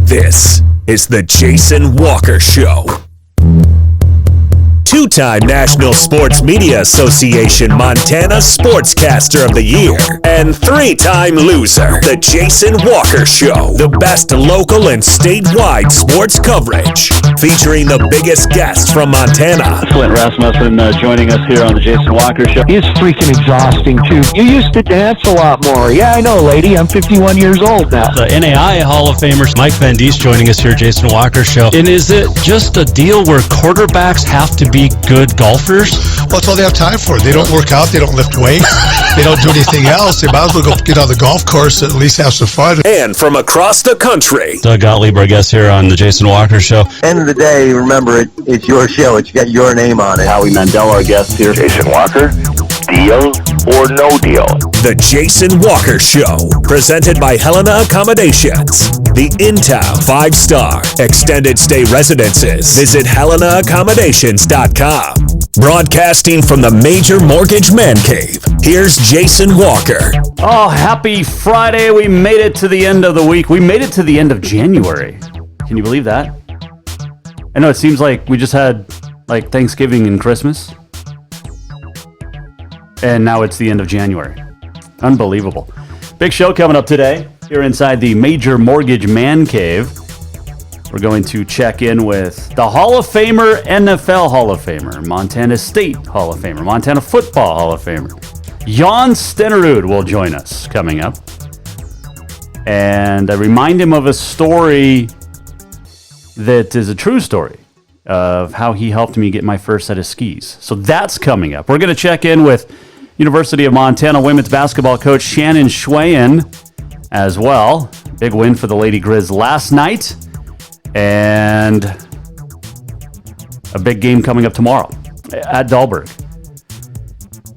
This is the Jason Walker Show. Two-time National Sports Media Association Montana Sportscaster of the Year and three-time loser, the Jason Walker Show. The best local and statewide sports coverage, featuring the biggest guests from Montana. Clint Rasmussen joining us here on the Jason Walker Show. He's freaking exhausting, too. You used to dance a lot more. Yeah, I know, lady. I'm 51 years old now. The NAI Hall of Famer Mike Van Diest joining us here, Jason Walker Show. And is it just a deal where quarterbacks have to be good golfers? Well, that's all they have time for. They don't work out. They don't lift weights. They don't do anything else. They might as well go get on the golf course and at least have some fun. And from across the country, Doug Gottlieb, our guest here on the Jason Walker Show. End of the day, remember, it's your show. It's got your name on it. Howie Mandel, our guest here. Jason Walker, deal or no deal? the Jason Walker Show, presented by Helena Accommodations. The in-town 5-star extended stay residences. Visit HelenaAccommodations.com. Broadcasting from the Major Mortgage Man Cave, here's Jason Walker. Oh, happy Friday. We made it to the end of the week. We made it to the end of January. Can you believe that? I know it seems like we just had like Thanksgiving and Christmas. And now it's the end of January. Unbelievable. Big show coming up today here inside the Major Mortgage Man Cave. We're going to check in with the Hall of Famer, NFL Hall of Famer, Montana State Hall of Famer, Montana Football Hall of Famer. Jan Stenerud will join us coming up. And I remind him of a story that is a true story of how he helped me get my first set of skis. So that's coming up. We're going to check in with University of Montana women's basketball coach Shannon Schweyen as well. Big win for the Lady Grizz last night. And a big game coming up tomorrow at Dahlberg.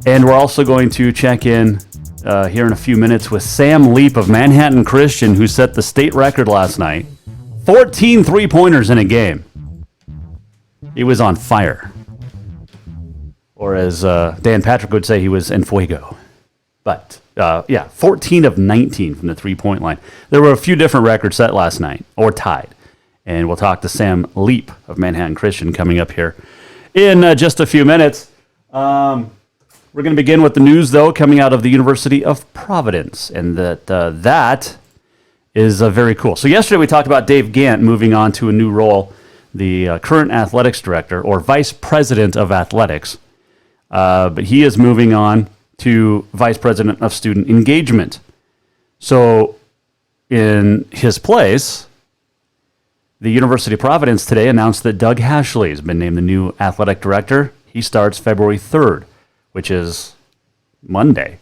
And we're also going to check in here in a few minutes with Sam Leap of Manhattan Christian, who set the state record last night. 14 three-pointers in a game. He was on fire. Or as Dan Patrick would say, he was en fuego. But, 14 of 19 from the three-point line. There were a few different records set last night, or tied. And we'll talk to Sam Leap of Manhattan Christian coming up here in just a few minutes. We're going to begin with the news, though, coming out of the University of Providence. And that is very cool. So yesterday we talked about Dave Gant moving on to a new role, the current athletics director or vice president of athletics. But he is moving on to vice president of student engagement. So in his place, the University of Providence today announced that Doug Hashley has been named the new athletic director. He starts February 3rd, which is Monday.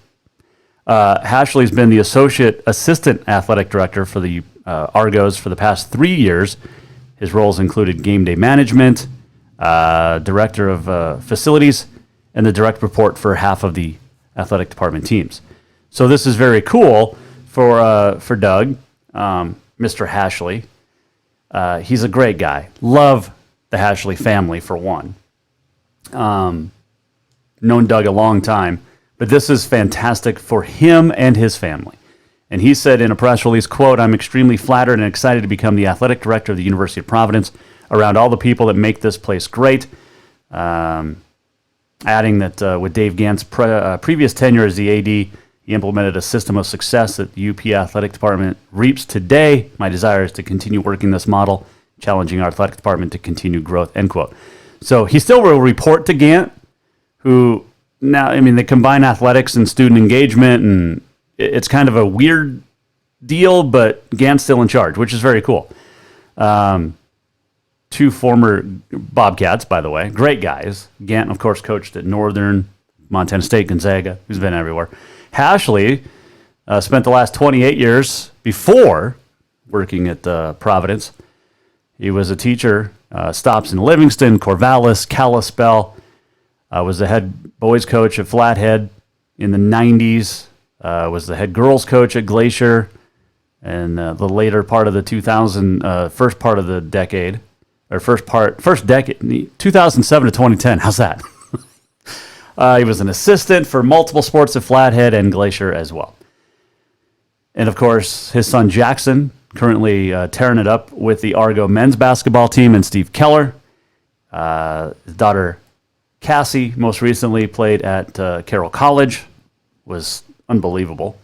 Hashley's been the associate assistant athletic director for the Argos for the past 3 years. His roles included game day management, director of facilities, and the direct report for half of the athletic department teams. So this is very cool for Doug, Mr. Hashley. He's a great guy. Love the Hashley family, for one. Known Doug a long time, but this is fantastic for him and his family. And he said in a press release, quote, "I'm extremely flattered and excited to become the athletic director of the University of Providence around all the people that make this place great." Adding that with Dave Gant's previous tenure as the AD, he implemented a system of success that the UP Athletic Department reaps today. My desire is to continue working this model, challenging our athletic department to continue growth, end quote. So he still will report to Gant, who now, I mean, they combine athletics and student engagement, and it's kind of a weird deal, but Gant's still in charge, which is very cool. Two former Bobcats, by the way, great guys. Gant, of course, coached at Northern, Montana State, Gonzaga, who's been everywhere. Hashley spent the last 28 years before working at Providence. He was a teacher, stops in Livingston, Corvallis, Kalispell, was the head boys coach at Flathead in the 90s, was the head girls coach at Glacier, and the later part of the 2000, first part of the decade, or first decade, 2007 to 2010. How's that? He was an assistant for multiple sports at Flathead and Glacier as well. And of course, his son Jackson, currently tearing it up with the Argo men's basketball team, and Steve Keller. His daughter Cassie most recently played at Carroll College, was unbelievable.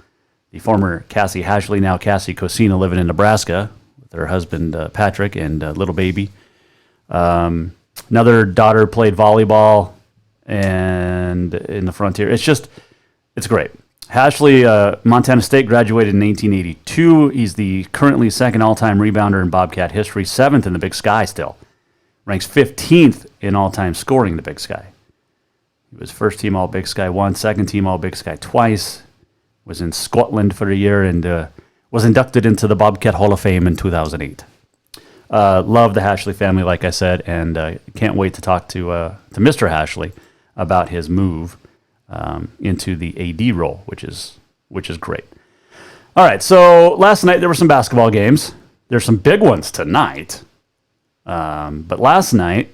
The former Cassie Hashley, now Cassie Cosina, living in Nebraska with her husband Patrick and little baby. Another daughter played volleyball and in the Frontier. It's great. Hashley, Montana State, graduated in 1982. He's the currently second all-time rebounder in Bobcat history, seventh in the Big Sky still. Ranks 15th in all-time scoring in the Big Sky. He was first team All-Big Sky once, second team All-Big Sky twice, was in Scotland for a year, and was inducted into the Bobcat Hall of Fame in 2008. Love the Hashley family, like I said, and can't wait to talk to Mr. Hashley about his move into the AD role, which is great. All right, so last night there were some basketball games. There's some big ones tonight, but last night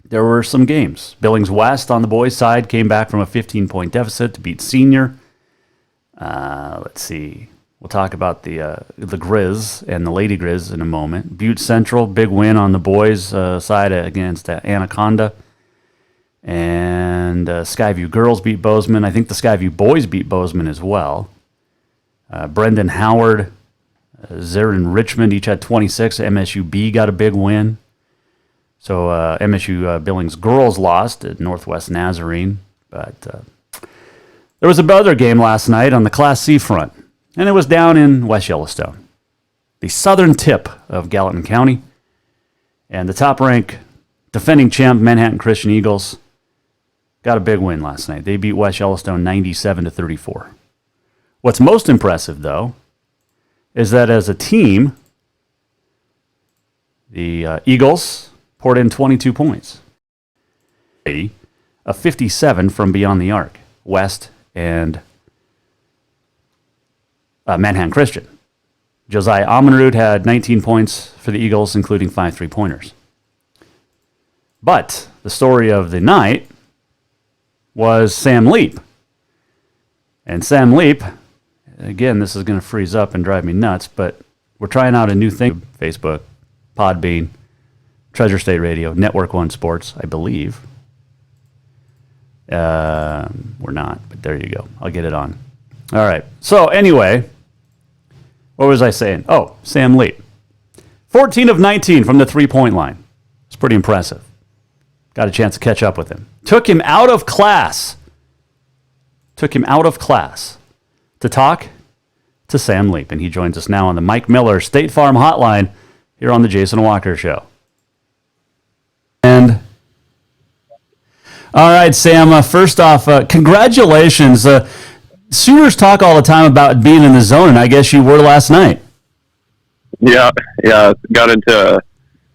there were some games. Billings West on the boys' side came back from a 15-point deficit to beat Senior. Let's see. We'll talk about the Grizz and the Lady Grizz in a moment. Butte Central, big win on the boys' side against Anaconda. And Skyview Girls beat Bozeman. I think the Skyview Boys beat Bozeman as well. Brendan Howard, Zarin Richmond each had 26. MSUB got a big win. So MSU Billings Girls lost at Northwest Nazarene. But there was another game last night on the Class C front, and it was down in West Yellowstone, the southern tip of Gallatin County. And the top-ranked defending champ Manhattan Christian Eagles got a big win last night. They beat West Yellowstone 97-34. What's most impressive, though, is that as a team, the Eagles poured in 22 points. A 57 from beyond the arc, West and Manhattan Christian. Josiah Amenrud had 19 points for the Eagles, including 5 3-pointers. But the story of the night was Sam Leap. And Sam Leap, again, this is going to freeze up and drive me nuts, but we're trying out a new thing. Facebook, Podbean, Treasure State Radio, Network One Sports, I believe. We're not, but there you go. I'll get it on. All right. So anyway, what was I saying? Oh, Sam Leap. 14 of 19 from the three-point line. It's pretty impressive. Got a chance to catch up with him. Took him out of class to talk to Sam Leap. And he joins us now on the Mike Miller State Farm Hotline here on the Jason Walker Show. And all right, Sam, first off, congratulations. Sooners talk all the time about being in the zone, and I guess you were last night. Yeah, got into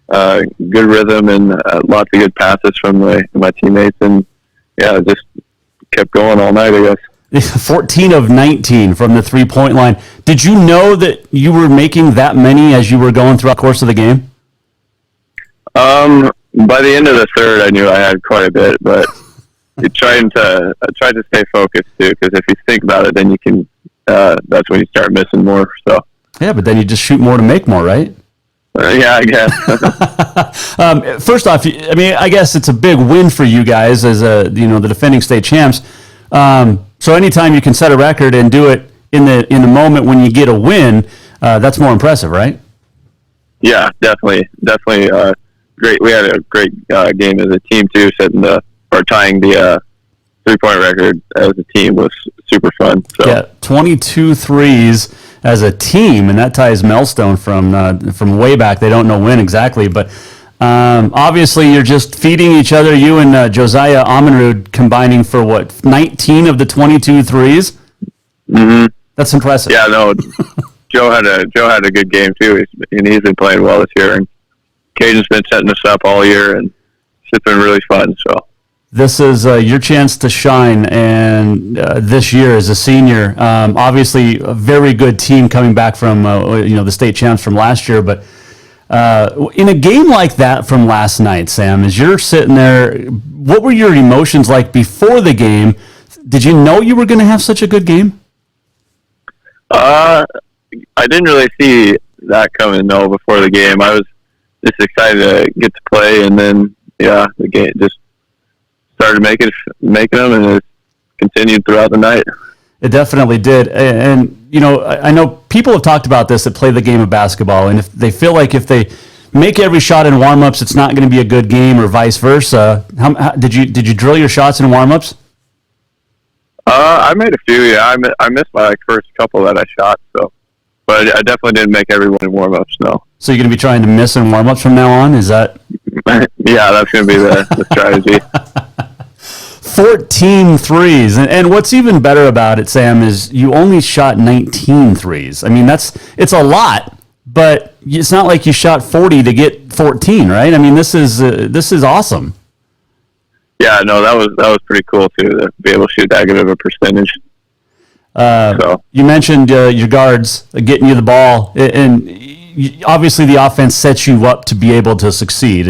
a good rhythm and lots of good passes from my teammates, and just kept going all night, I guess. 14 of 19 from the three-point line. Did you know that you were making that many as you were going throughout the course of the game? By the end of the third, I knew I had quite a bit, but I tried to stay focused too, because if you think about it, then you can. That's when you start missing more. So. Yeah, but then you just shoot more to make more, right? Yeah, I guess. First off, I mean, I guess it's a big win for you guys as the defending state champs. So anytime you can set a record and do it in the moment when you get a win, that's more impressive, right? Yeah, definitely. Great. We had a great game as a team too, tying the 3-point record as a team was super fun. So. Yeah, 22 threes as a team, and that ties Melstone from way back. They don't know when exactly, but obviously you're just feeding each other. You and Josiah Amenrud combining for 19 of the 22 threes. Mm-hmm. That's impressive. Yeah, no. Joe had a good game too, and he's been playing well this year. And Caden's been setting us up all year, and it's been really fun. So. This is your chance to shine, and this year as a senior, obviously a very good team coming back from the state champs from last year. But in a game like that from last night, Sam, as you're sitting there, what were your emotions like before the game? Did you know you were going to have such a good game? I didn't really see that coming though before the game. I was just excited to get to play, and then the game just started making them, and it continued throughout the night. It definitely did. And I know people have talked about this that play the game of basketball, and if they feel like if they make every shot in warm-ups, it's not going to be a good game, or vice versa. How did you drill your shots in warm-ups? I made a few. Yeah, I missed my first couple that I shot. So, but I definitely didn't make everyone in warm-ups. No. So you're going to be trying to miss in warm-ups from now on? Is that? Yeah, that's going to be the strategy. 14 threes. And what's even better about it, Sam, is you only shot 19 threes. I mean, it's a lot, but it's not like you shot 40 to get 14, right? I mean, this is awesome. Yeah, no, that was pretty cool too, to be able to shoot that good of a percentage. You mentioned your guards getting you the ball, and obviously the offense sets you up to be able to succeed.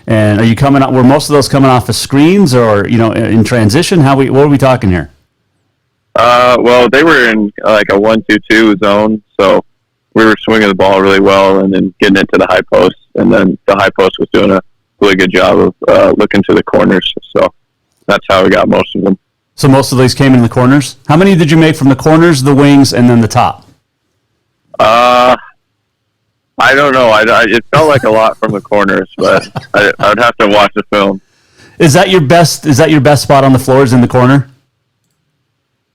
And are you coming out? Were most of those coming off of screens, or in transition? What are we talking here? Well, they were in like a 1-2-2 zone, so we were swinging the ball really well, and then getting it to the high post, and then the high post was doing a really good job of looking to the corners. So that's how we got most of them. So most of these came in the corners. How many did you make from the corners, the wings, and then the top? I don't know. It felt like a lot from the corners, but I would have to watch the film. Is that your best spot on the floor? Is in the corner?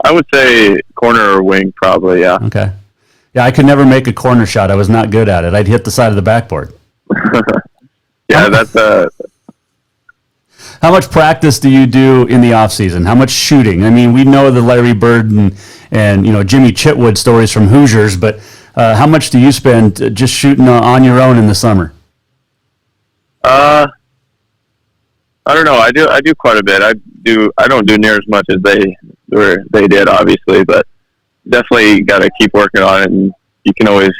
I would say corner or wing, probably. Yeah. Okay. Yeah, I could never make a corner shot. I was not good at it. I'd hit the side of the backboard. Yeah, that's How much practice do you do in the off season? How much shooting? I mean, we know the Larry Bird and Jimmy Chitwood stories from Hoosiers, but how much do you spend just shooting on your own in the summer? I don't know. I do quite a bit. I don't do near as much as they did, obviously, but definitely got to keep working on it, and you can always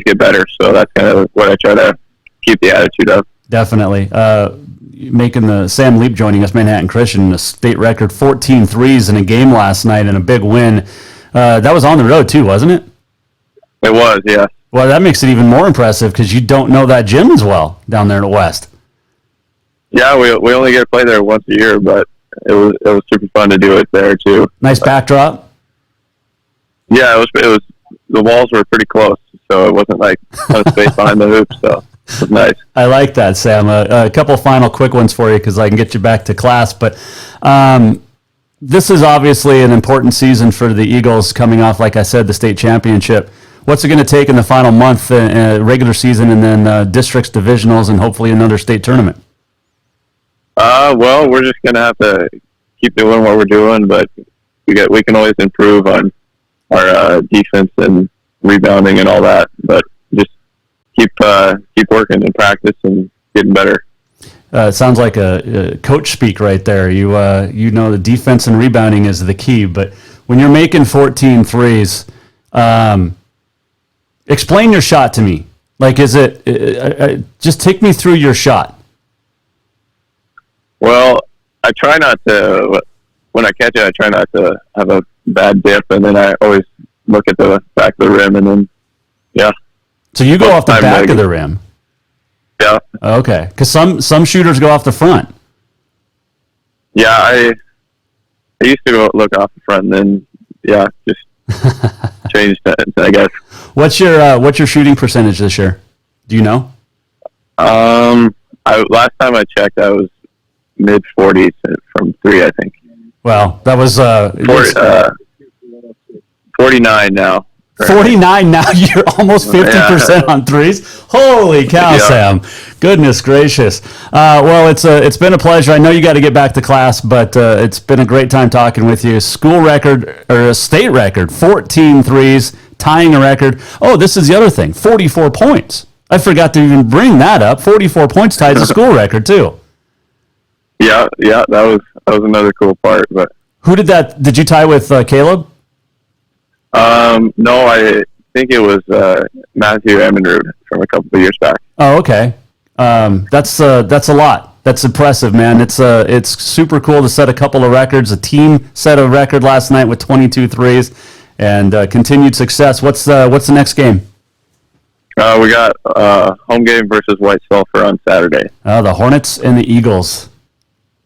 get better. So that's kind of what I try to keep the attitude of. Definitely. Making the Sam Leap joining us, Manhattan Christian, a state record 14 threes in a game last night and a big win. That was on the road too, wasn't it? It was, yeah. Well, that makes it even more impressive because you don't know that gym as well down there in the West. Yeah, we only get to play there once a year, but it was super fun to do it there too. Nice backdrop. Yeah, it was. The walls were pretty close, so it wasn't like a space behind the hoops. So it was nice. I like that, Sam. A couple final quick ones for you because I can get you back to class. But this is obviously an important season for the Eagles, coming off, like I said, the state championship. What's it going to take in the final month, regular season, and then districts, divisionals, and hopefully another state tournament? Well, we're just going to have to keep doing what we're doing, but we can always improve on our defense and rebounding and all that. But just keep working and practice and getting better. It sounds like a coach speak right there. You know the defense and rebounding is the key, but when you're making 14 threes, explain your shot to me. Like, is it just take me through your shot? Well, I try not to, when I catch it, I try not to have a bad dip, and then I always look at the back of the rim, and then, yeah. So you go off the back of the rim? Yeah. Okay, because some shooters go off the front. Yeah, I used to look off the front, and then, yeah, just changed that, I guess. What's your shooting percentage this year? Do you know? Last time I checked, I was mid-40s from three, I think. Well, that was 49 now. 49 now. You're almost 50% on threes. Holy cow, yeah. Sam! Goodness gracious. Well, it's been a pleasure. I know you got to get back to class, but it's been a great time talking with you. School record or a state record, 14 threes, tying a record. Oh, this is the other thing. 44 points. I forgot to even bring that up. 44 points ties the school record too. Yeah, that was another cool part. But who did that? Did you tie with Caleb? No, I think it was Matthew Emenrud from a couple of years back. Oh, okay. That's a lot. That's impressive, man. It's super cool to set a couple of records. A team set a record last night with 22 threes, and continued success. What's the next game? We got home game versus White Sulphur on Saturday. The Hornets and the Eagles.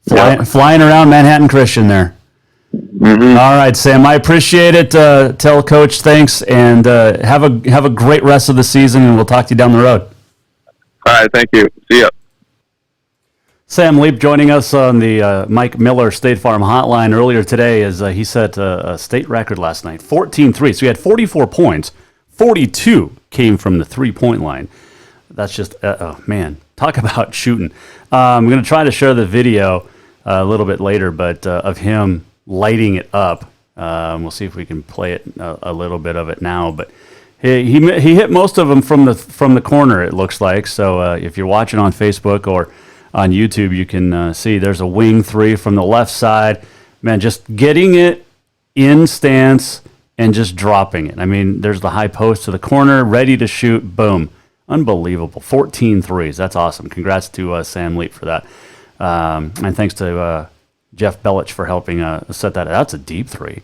Flying around Manhattan Christian there. Mm-hmm. All right, Sam, I appreciate it. Tell Coach thanks, and have a great rest of the season, and we'll talk to you down the road. All right, thank you. See ya. Sam Leap joining us on the Mike Miller State Farm hotline earlier today as he set a state record last night, 14-3. So he had 44 points. 42 came from the three-point line. That's just, man, talk about shooting. I'm going to try to share the video a little bit later, but of him lighting it up. We'll see if we can play it a little bit of it now. But he hit most of them from the corner, it looks like. So if you're watching on Facebook or on YouTube, you can see there's a wing three from the left side. Man, just getting it in stance and just dropping it. I mean, there's the high post to the corner, ready to shoot, boom. Unbelievable. 14 threes. That's awesome. Congrats to Sam Leap for that. And thanks to Jeff Belich for helping set that. That's a deep three.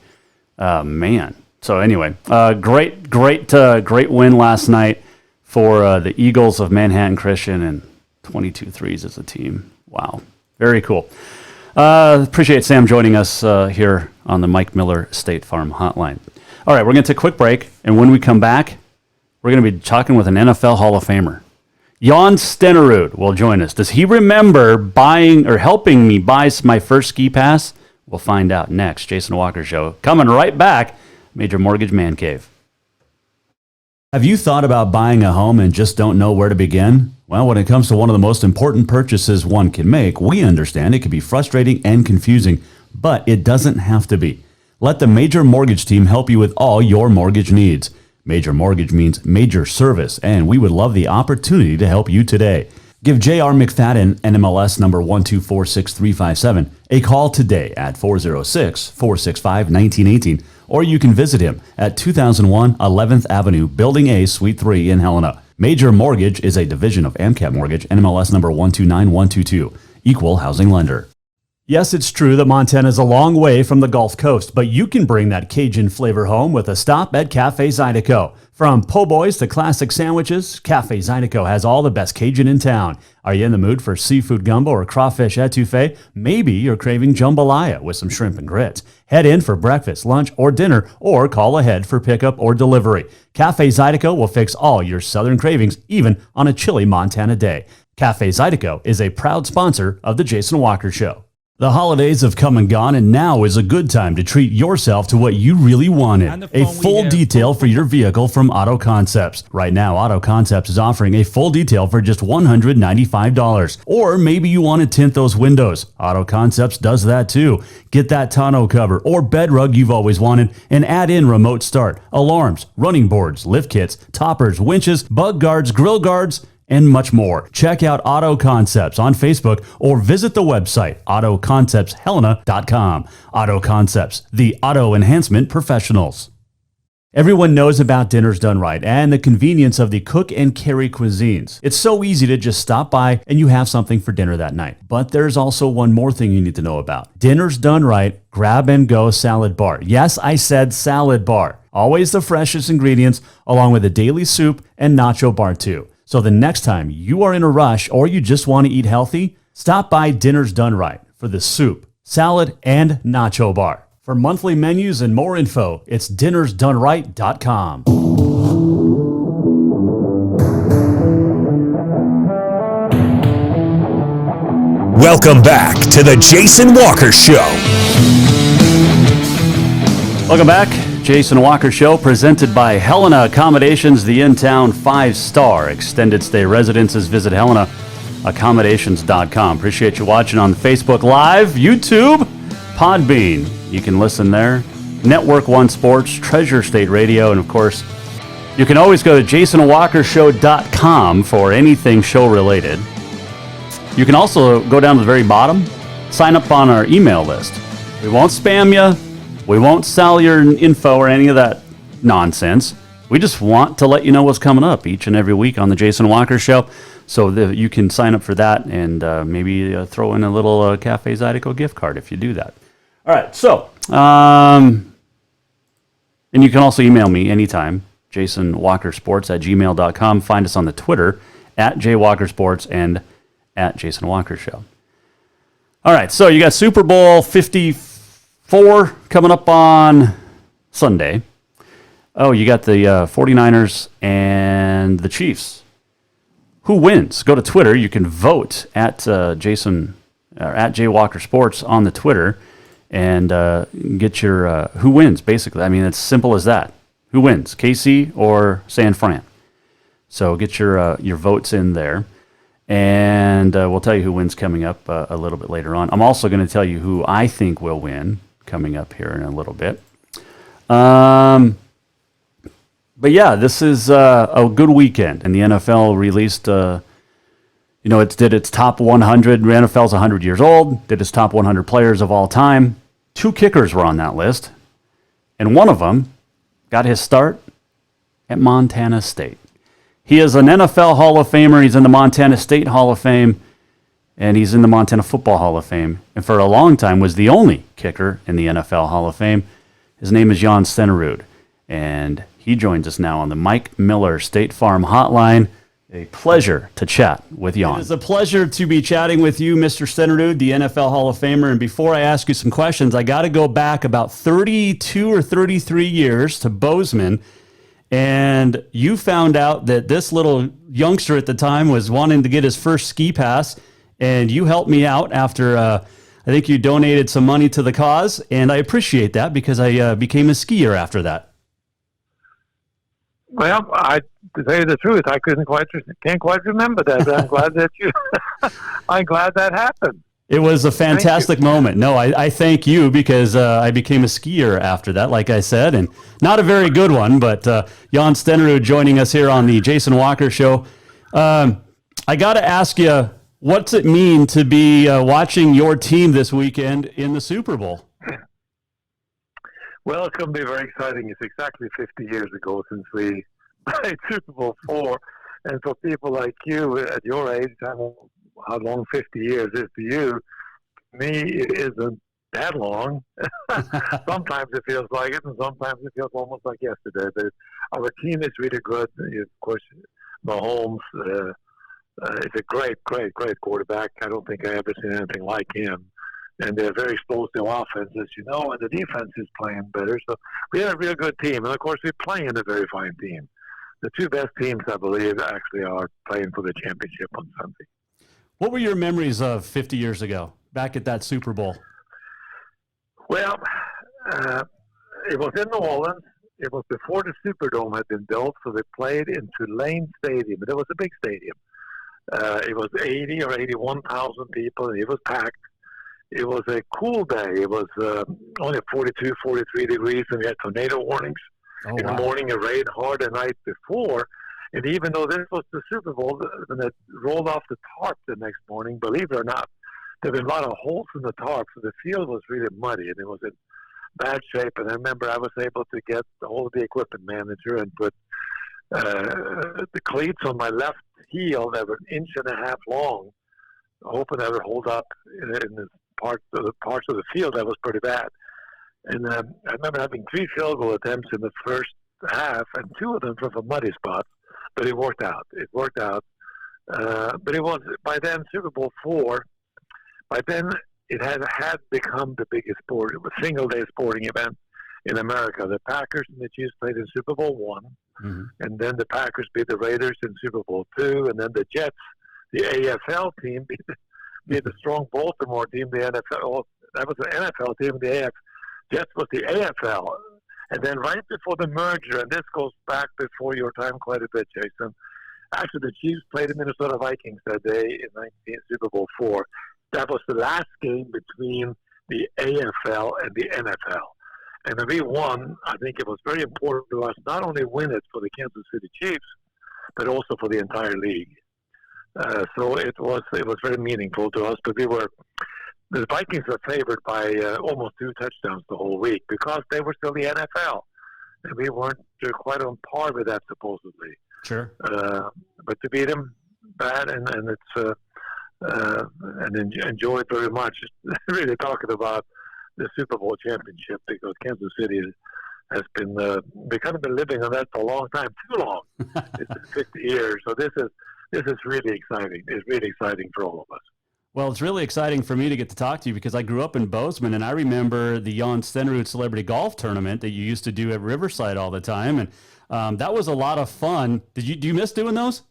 Man. So anyway, great win last night for the Eagles of Manhattan Christian, and 22 threes as a team. Wow. Very cool. Appreciate Sam joining us here on the Mike Miller State Farm hotline. All right, we're going to take a quick break, and when we come back, we're going to be talking with an NFL Hall of Famer. Jan Stenerud will join us. Does he remember buying or helping me buy my first ski pass? We'll find out next. Jason Walker Show coming right back. Major Mortgage Man Cave. Have you thought about buying a home and just don't know where to begin? Well, when it comes to one of the most important purchases one can make, we understand it can be frustrating and confusing, but it doesn't have to be. Let the Major Mortgage team help you with all your mortgage needs. Major Mortgage means major service, and we would love the opportunity to help you today. Give J.R. McFadden, NMLS number 1246357, a call today at 406-465-1918, or you can visit him at 2001 11th Avenue, Building A, Suite 3 in Helena. Major Mortgage is a division of AMCAP Mortgage, NMLS number 129122, equal housing lender. Yes, it's true that Montana is a long way from the Gulf Coast, but you can bring that Cajun flavor home with a stop at Cafe Zydeco. From po' boys to classic sandwiches, Cafe Zydeco has all the best Cajun in town. Are you in the mood for seafood gumbo or crawfish etouffee? Maybe you're craving jambalaya with some shrimp and grits. Head in for breakfast, lunch, or dinner, or call ahead for pickup or delivery. Cafe Zydeco will fix all your southern cravings, even on a chilly Montana day. Cafe Zydeco is a proud sponsor of The Jason Walker Show. The holidays have come and gone, and now is a good time to treat yourself to what you really wanted. A full detail for your vehicle from Auto Concepts. Right now, Auto Concepts is offering a full detail for just $195. Or maybe you want to tint those windows. Auto Concepts does that too. Get that tonneau cover or bed rug you've always wanted and add in remote start, alarms, running boards, lift kits, toppers, winches, bug guards, grill guards, and much more. Check out Auto Concepts on Facebook or visit the website autoconceptshelena.com. Auto Concepts, the auto enhancement professionals. Everyone knows about Dinners Done Right and the convenience of the cook and carry cuisines. It's so easy to just stop by and you have something for dinner that night. But there's also one more thing you need to know about. Dinners Done Right Grab and Go Salad Bar. Yes, I said salad bar. Always the freshest ingredients along with a daily soup and nacho bar too. So the next time you are in a rush or you just want to eat healthy, stop by Dinners Done Right for the soup, salad, and nacho bar. For monthly menus and more info, it's dinnersdoneright.com. Welcome back to the Jason Walker Show. Welcome back. Jason Walker Show, presented by Helena Accommodations, the in-town 5-star extended stay residences. Visit HelenaAccommodations.com. Appreciate you watching on Facebook Live, YouTube, Podbean. You can listen there. Network One Sports, Treasure State Radio, and of course, you can always go to JasonWalkerShow.com for anything show related. You can also go down to the very bottom, sign up on our email list. We won't spam you. We won't sell your info or any of that nonsense. We just want to let you know what's coming up each and every week on the Jason Walker Show, so that you can sign up for that and maybe throw in a little Cafe Zydeco gift card if you do that. All right, so And you can also email me anytime, jasonwalkersports@gmail.com. Find us on the Twitter @jwalkersports and @JasonWalkerShow. All right, so you got Super Bowl 54 coming up on Sunday. Oh, you got the 49ers and the Chiefs. Who wins? Go to Twitter. You can vote at Jason or at @JWalkerSports on the Twitter and get your who wins, basically. I mean, it's simple as that. Who wins, KC or San Fran? So get your votes in there. And we'll tell you who wins coming up a little bit later on. I'm also going to tell you who I think will win coming up here in a little bit. But yeah, this is a good weekend. And the NFL released, it did its top 100. The NFL's 100 years old, did its top 100 players of all time. 2 kickers were on that list. And one of them got his start at Montana State. He is an NFL Hall of Famer. He's in the Montana State Hall of Fame, and he's in the Montana Football Hall of Fame. And for a long time was the only kicker in the NFL Hall of Fame. His name is Jan Stenerud, and he joins us now on the Mike Miller State Farm Hotline. A pleasure to chat with Jan. It is a pleasure to be chatting with you, Mr. Stenerud, the NFL Hall of Famer. And before I ask you some questions, I got to go back about 32 or 33 years to Bozeman. And you found out that this little youngster at the time was wanting to get his first ski pass, and you helped me out after I think you donated some money to the cause, and I appreciate that because I became a skier after that. Well, to tell you the truth, I can't quite remember that. But I'm glad that I'm glad that happened. It was a fantastic moment. No, I thank you because I became a skier after that, like I said, and not a very good one, but Jan Stenerud joining us here on the Jason Walker Show. I got to ask you, what's it mean to be watching your team this weekend in the Super Bowl? Well, it's going to be very exciting. It's exactly 50 years ago since we played Super Bowl IV, and for people like you at your age, I don't know how long 50 years is to you. Me, it isn't that long. Sometimes it feels like it, and sometimes it feels almost like yesterday. But our team is really good. Of course, Mahomes is a great quarterback. I don't think I ever seen anything like him. And they're very explosive offense, as you know, and the defense is playing better. So we have a real good team. And, of course, we're playing a very fine team. The 2 best teams, I believe, actually are playing for the championship on Sunday. What were your memories of 50 years ago, back at that Super Bowl? Well, it was in New Orleans. It was before the Superdome had been built, so they played in Tulane Stadium. It was a big stadium. It was 80 or 81,000 people, and it was packed. It was a cool day. It was only 42, 43 degrees, and we had tornado warnings in the morning. It rained hard the night before. And even though this was the Super Bowl, when it rolled off the tarp the next morning, believe it or not, there were a lot of holes in the tarp, so the field was really muddy, and it was in bad shape. And I remember I was able to get the hold of the equipment manager and put the cleats on my left heel that were 1.5 inches long, hoping that would hold up in the parts of the field that was pretty bad. And I remember having 3 field goal attempts in the first half, and 2 of them from muddy spots. But it worked out. But it was, by then, Super Bowl IV. By then, it had become the biggest single-day sporting event in America. The Packers and the Chiefs played in Super Bowl I, and then the Packers beat the Raiders in Super Bowl II, and then the Jets, the AFL team, beat the strong Baltimore team, the NFL. That was the NFL team, the AFL. Jets was the AFL. And then right before the merger, and this goes back before your time quite a bit, Jason, after the Chiefs played the Minnesota Vikings that day in Super Bowl IV, that was the last game between the AFL and the NFL. And when we won, I think it was very important to us not only win it for the Kansas City Chiefs, but also for the entire league. So it was very meaningful to us, but the Vikings were favored by almost 2 touchdowns the whole week because they were still the NFL, and we weren't quite on par with that supposedly. Sure. But to beat them, bad, and it's and enjoy it very much. Really talking about the Super Bowl championship because Kansas City has been kind of been living on that for a long time, too long. It's been 50 years. So this is really exciting. It's really exciting for all of us. Well, it's really exciting for me to get to talk to you because I grew up in Bozeman, and I remember the Jan Stenerud Celebrity Golf Tournament that you used to do at Riverside all the time, and that was a lot of fun. Do you miss doing those?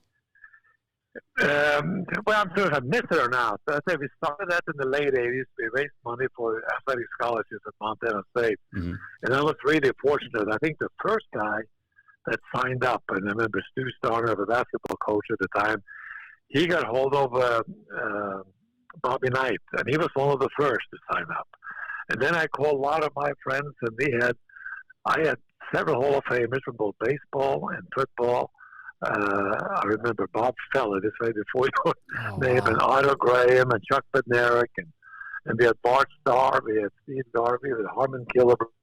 Well, I'm sure if I miss it or not. I say we started that in the late 80s. We raised money for athletic scholarships at Montana State. Mm-hmm. And I was really fortunate. I think the first guy that signed up, and I remember Stu Starner, the basketball coach at the time, he got hold of Bobby Knight, and he was one of the first to sign up. And then I called a lot of my friends, and I had several Hall of Famers from both baseball and football. I remember Bob Fella, this way before your name, and Otto Graham and Chuck Bednarik, and we had Bart Starr, we had Steve Garvey, we had Harmon Killebrew.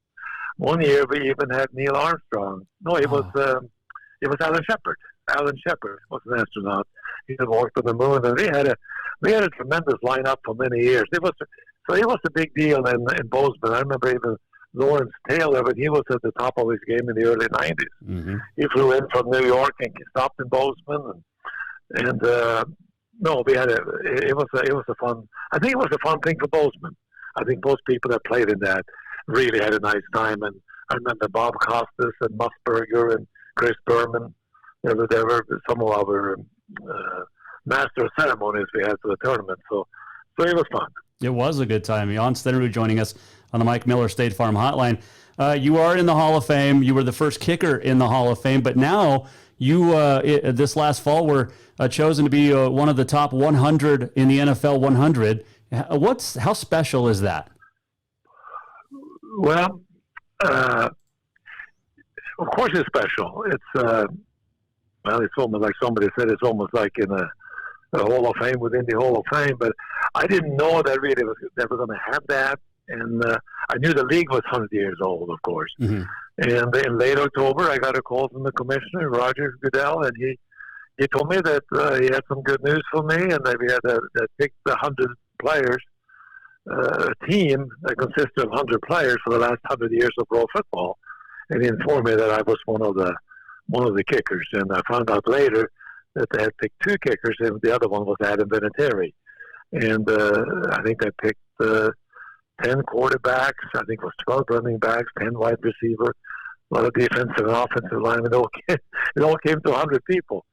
One year we even had Neil Armstrong. No, it was Alan Shepard. Alan Shepard was an astronaut. He had walked on the moon, and we had a tremendous lineup for many years. It was a big deal in Bozeman. I remember even Lawrence Taylor, but he was at the top of his game in the early 90s. Mm-hmm. He flew in from New York and stopped in Bozeman, and we had it was a fun. I think it was a fun thing for Bozeman. I think most people that played in that really had a nice time. And I remember Bob Costas and Musburger and Chris Berman. There were some of our master of ceremonies we had for the tournament. So it was fun. It was a good time. Jan Stenerud joining us on the Mike Miller State Farm Hotline. You are in the Hall of Fame. You were the first kicker in the Hall of Fame, but now you, this last fall, were chosen to be one of the top 100 in the NFL 100. How special is that? Well, of course it's special. It's almost like somebody said, it's almost like in a Hall of Fame within the Hall of Fame, but I didn't know that really they were going to have that, and I knew the league was 100 years old, of course. Mm-hmm. And in late October, I got a call from the commissioner, Roger Goodell, and he told me that he had some good news for me, and that we had that picked 100 players, a team that consisted of 100 players for the last 100 years of pro football, and he informed me that I was one of the kickers, and I found out later that they had picked 2 kickers, and the other one was Adam Vinatieri. And I think they picked 10 quarterbacks, I think it was 12 running backs, 10 wide receiver, a lot of defensive and offensive linemen. It all came to 100 people.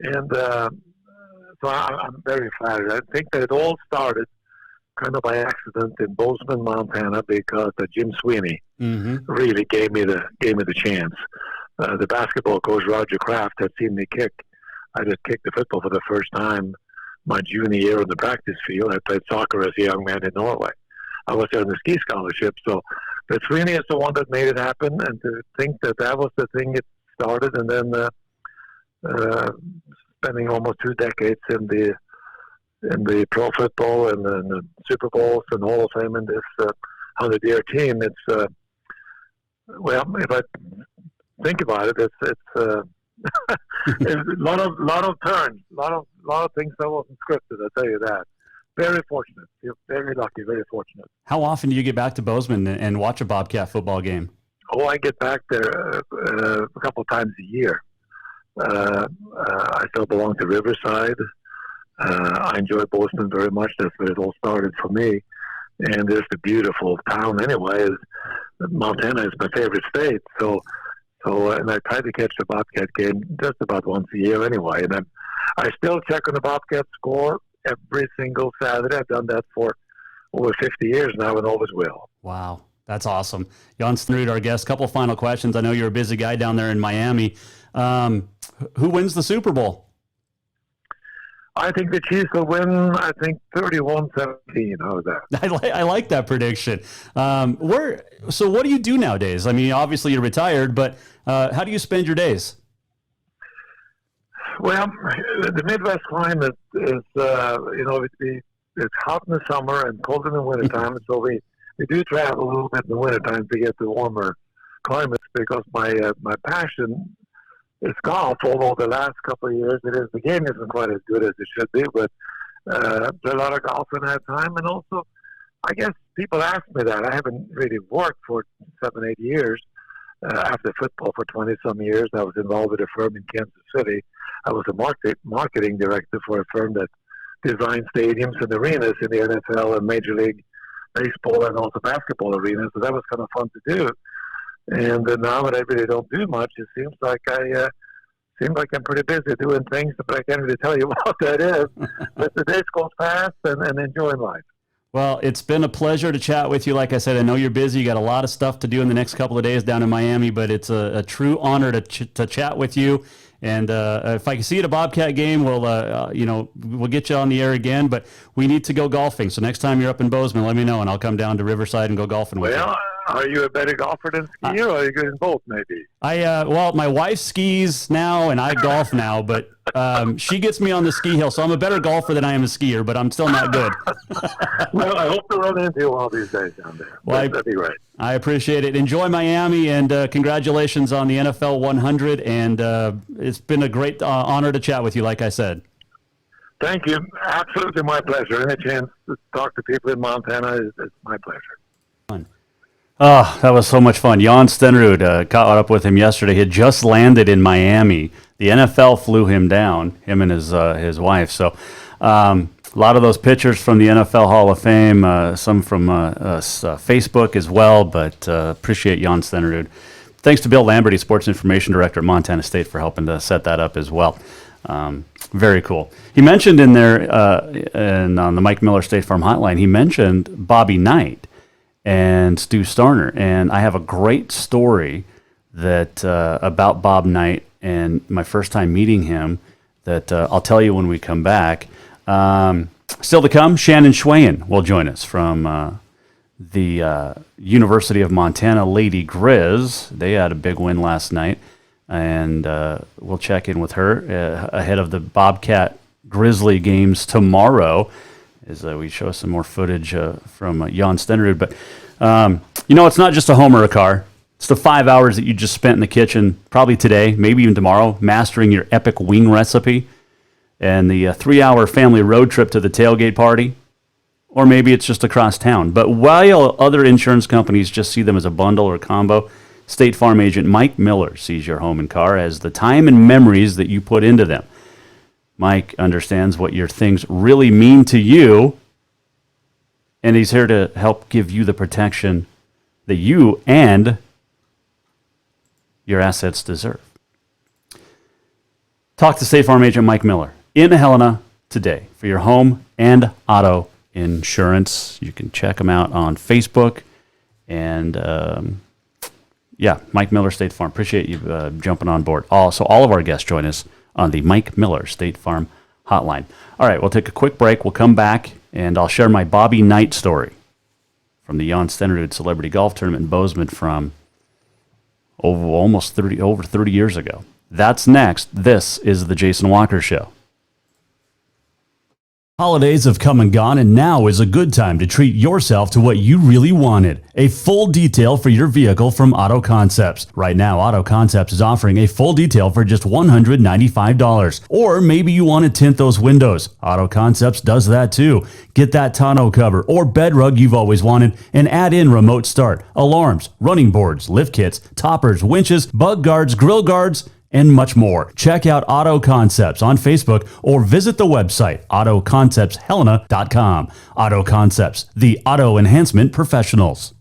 And so I'm very flattered. I think that it all started kind of by accident in Bozeman, Montana, because Jim Sweeney really gave me the chance. The basketball coach, Roger Kraft, had seen me kick. I just kicked the football for the first time my junior year on the practice field. I played soccer as a young man in Norway. I was there on the ski scholarship. So, but Sweeney is the one that made it happen, and to think that was the thing it started, and then spending almost 2 decades in the pro football and the Super Bowls and Hall of Fame in this 100-year team. It's well, if I think about it, it's a lot of turns, a lot of things that wasn't scripted. I'll tell you that. Very fortunate. You're very lucky. Very fortunate. How often do you get back to Bozeman and watch a Bobcat football game? Oh, I get back there a couple of times a year. I still belong to Riverside. I enjoy Bozeman very much. That's where it all started for me. And it's a beautiful town anyway. Montana is my favorite state. So, and I try to catch the Bobcat game just about once a year anyway. And I still check on the Bobcat score every single Saturday. I've done that for over 50 years now and always will. Wow. That's awesome. Jan Stenerud, our guest. Couple final questions. I know you're a busy guy down there in Miami. Who wins the Super Bowl? I think the Chiefs will win, 31-17. How's that? I like that prediction. So what do you do nowadays? I mean, obviously you're retired, but how do you spend your days? Well, the Midwest climate is, it's hot in the summer and cold in the wintertime, so we do travel a little bit in the wintertime to get to warmer climates, because my passion is golf. Although the last couple of years the game isn't quite as good as it should be, but there's a lot of golf in that time. And also, I guess people ask me that. I haven't really worked for 7-8 years, after football for 20-some years. I was involved with a firm in Kansas City. I was a marketing director for a firm that designed stadiums and arenas in the NFL and Major League Baseball and also basketball arenas. So that was kind of fun to do. And now that I really don't do much, it seems like I'm pretty busy doing things, but I can't really tell you what that is. But the days go fast and enjoying life. Well, it's been a pleasure to chat with you. Like I said, I know you're busy. You got a lot of stuff to do in the next couple of days down in Miami, but it's a true honor to chat with you. And if I can see you at a Bobcat game, we'll get you on the air again. But we need to go golfing. So next time you're up in Bozeman, let me know, and I'll come down to Riverside and go golfing with you. Are you a better golfer than skier, or are you good in both, maybe? My wife skis now, and I golf now, but she gets me on the ski hill, so I'm a better golfer than I am a skier, but I'm still not good. Well, I hope to run into you one of these days down there. Well, that'd be great. I appreciate it. Enjoy Miami, and congratulations on the NFL 100, and it's been a great honor to chat with you, like I said. Thank you. Absolutely my pleasure. Any chance to talk to people in Montana is my pleasure. Fun. Oh, that was so much fun. Jan Stenrud, caught up with him yesterday. He had just landed in Miami. The NFL flew him down, him and his wife. So a lot of those pictures from the NFL Hall of Fame, some from Facebook as well, but appreciate Jan Stenrud. Thanks to Bill Lamberty, Sports Information Director at Montana State, for helping to set that up as well. Very cool. He mentioned in there, and on the Mike Miller State Farm Hotline, he mentioned Bobby Knight and Stu Starner, and I have a great story that about Bob Knight and my first time meeting him that I'll tell you when we come back. Still to come, Shannon Schwayen will join us from the University of Montana Lady Grizz. They had a big win last night, and we'll check in with her ahead of the Bobcat Grizzly games tomorrow, as we show some more footage from Jan Stenrud. But, it's not just a home or a car. It's the 5 hours that you just spent in the kitchen, probably today, maybe even tomorrow, mastering your epic wing recipe, and the 3-hour family road trip to the tailgate party, or maybe it's just across town. But while other insurance companies just see them as a bundle or combo, State Farm agent Mike Miller sees your home and car as the time and memories that you put into them. Mike understands what your things really mean to you, and he's here to help give you the protection that you and your assets deserve. Talk to State Farm agent Mike Miller in Helena today for your home and auto insurance. You can check him out on Facebook. And, Mike Miller State Farm. Appreciate you jumping on board. Also, all of our guests join us on the Mike Miller State Farm Hotline. All right, we'll take a quick break. We'll come back, and I'll share my Bobby Knight story from the Jan Stenrud Celebrity Golf Tournament in Bozeman from over 30 years ago. That's next. This is the Jason Walker Show. Holidays have come and gone, and now is a good time to treat yourself to what you really wanted. A full detail for your vehicle from Auto Concepts. Right now, Auto Concepts is offering a full detail for just $195. Or maybe you want to tint those windows. Auto Concepts does that too. Get that tonneau cover or bed rug you've always wanted and add in remote start, alarms, running boards, lift kits, toppers, winches, bug guards, grill guards, and much more. Check out Auto Concepts on Facebook or visit the website autoconceptshelena.com. Auto Concepts, the auto enhancement professionals.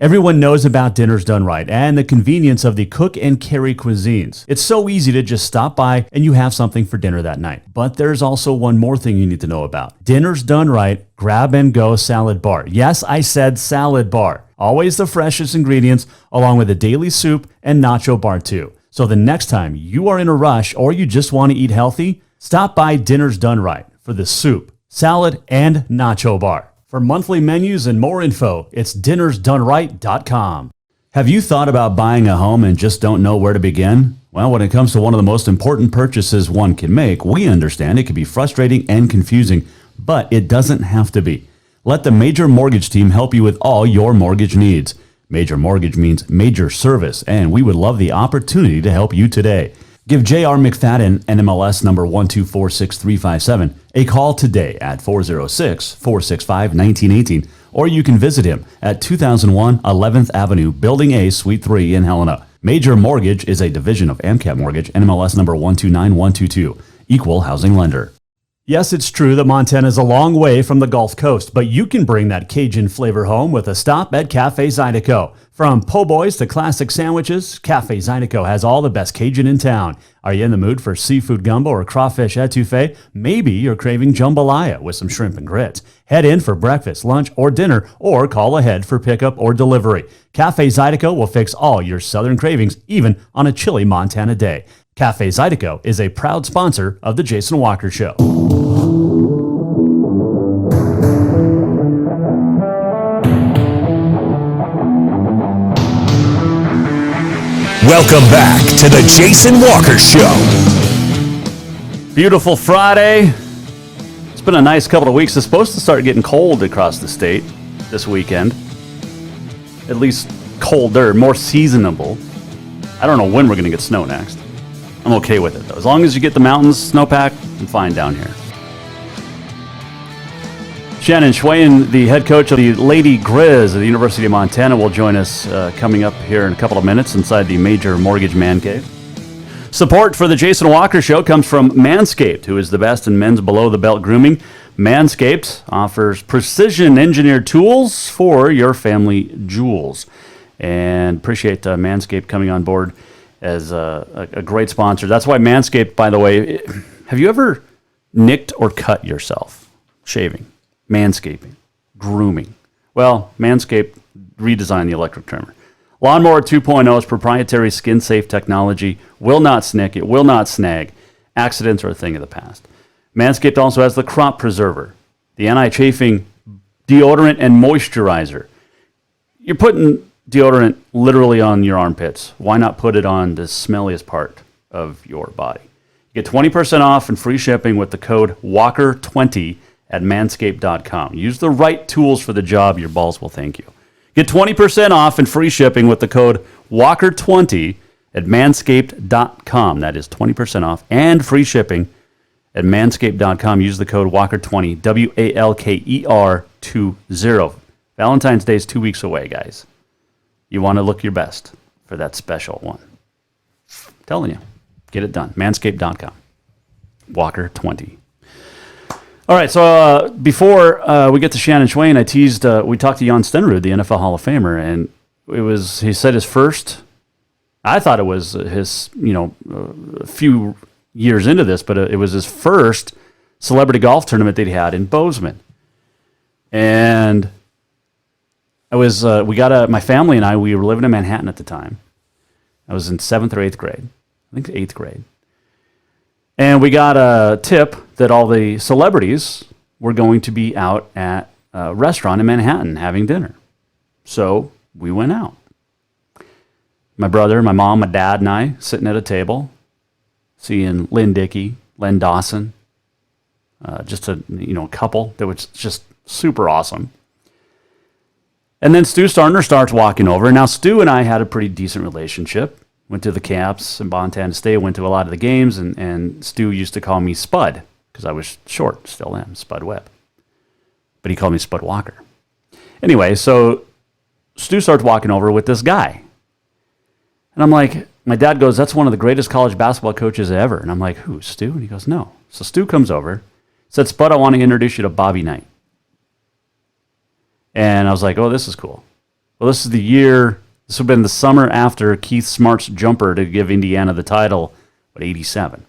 Everyone knows about Dinner's Done Right and the convenience of the cook and carry cuisines. It's so easy to just stop by and you have something for dinner that night. But there's also one more thing you need to know about. Dinner's Done Right Grab and Go Salad Bar. Yes, I said salad bar. Always the freshest ingredients, along with a daily soup and nacho bar too. So the next time you are in a rush or you just want to eat healthy, stop by Dinner's Done Right for the soup, salad, and nacho bar. For monthly menus and more info, it's dinnersdoneright.com. Have you thought about buying a home and just don't know where to begin? Well, when it comes to one of the most important purchases one can make, we understand it can be frustrating and confusing, but it doesn't have to be. Let the Major Mortgage team help you with all your mortgage needs. Major Mortgage means major service, and we would love the opportunity to help you today. Give J.R. McFadden, NMLS number 1246357, a call today at 406-465-1918 or you can visit him at 2001 11th Avenue, Building A, Suite 3 in Helena. Major Mortgage is a division of AMCAP Mortgage, NMLS number 129122, equal housing lender. Yes, it's true that Montana is a long way from the Gulf Coast, but you can bring that Cajun flavor home with a stop at Cafe Zydeco. From po' boys to classic sandwiches, Cafe Zydeco has all the best Cajun in town. Are you in the mood for seafood gumbo or crawfish etouffee? Maybe you're craving jambalaya with some shrimp and grits. Head in for breakfast, lunch, or dinner, or call ahead for pickup or delivery. Cafe Zydeco will fix all your southern cravings, even on a chilly Montana day. Cafe Zydeco is a proud sponsor of The Jason Walker Show. Welcome back to the Jason Walker Show. Beautiful Friday. It's been a nice couple of weeks. It's supposed to start getting cold across the state this weekend. At least colder, more seasonable. I don't know when we're going to get snow next. I'm okay with it, though. As long as you get the mountains snowpack, I'm fine down here. Shannon Schwayen, the head coach of the Lady Grizz at the University of Montana, will join us coming up here in a couple of minutes inside the Major Mortgage Man Cave. Support for the Jason Walker Show comes from Manscaped, who is the best in men's below-the-belt grooming. Manscaped offers precision-engineered tools for your family jewels. And appreciate Manscaped coming on board as a great sponsor. That's why Manscaped, by the way, have you ever nicked or cut yourself shaving? Manscaping, grooming. Well, Manscaped redesigned the electric trimmer. Lawnmower 2.0's proprietary skin-safe technology will not snick, it will not snag. Accidents are a thing of the past. Manscaped also has the Crop Preserver, the anti-chafing deodorant and moisturizer. You're putting deodorant literally on your armpits. Why not put it on the smelliest part of your body? You get 20% off and free shipping with the code WALKER20 at manscaped.com. Use the right tools for the job. Your balls will thank you. Get 20% off and free shipping with the code WALKER20 at manscaped.com. That is 20% off and free shipping at manscaped.com. Use the code WALKER20, WALKER20. Valentine's Day is 2 weeks away, guys. You want to look your best for that special one. I'm telling you, get it done. Manscaped.com. WALKER20. All right, so before we get to Shannon Schwayen, I teased, we talked to Jan Stenerud, the NFL Hall of Famer, and he said his first, I thought it was his, a few years into this, but it was his first celebrity golf tournament that he had in Bozeman. And my family and I, we were living in Manhattan at the time. I was in 7th or 8th grade. I think 8th grade. And we got a tip that all the celebrities were going to be out at a restaurant in Manhattan having dinner. So we went out. My brother, my mom, my dad, and I sitting at a table, seeing Lynn Dickey, Len Dawson, just a couple that was just super awesome. And then Stu Starner starts walking over. Now Stu and I had a pretty decent relationship. Went to the camps in Montana State, went to a lot of the games, and Stu used to call me Spud, because I was short, still am, Spud Webb. But he called me Spud Walker. Anyway, so Stu starts walking over with this guy. And I'm like, my dad goes, that's one of the greatest college basketball coaches ever. And I'm like, who, Stu? And he goes, no. So Stu comes over, said, Spud, I want to introduce you to Bobby Knight. And I was like, oh, this is cool. Well, this is the year... This would have been the summer after Keith Smart's jumper to give Indiana the title, 87.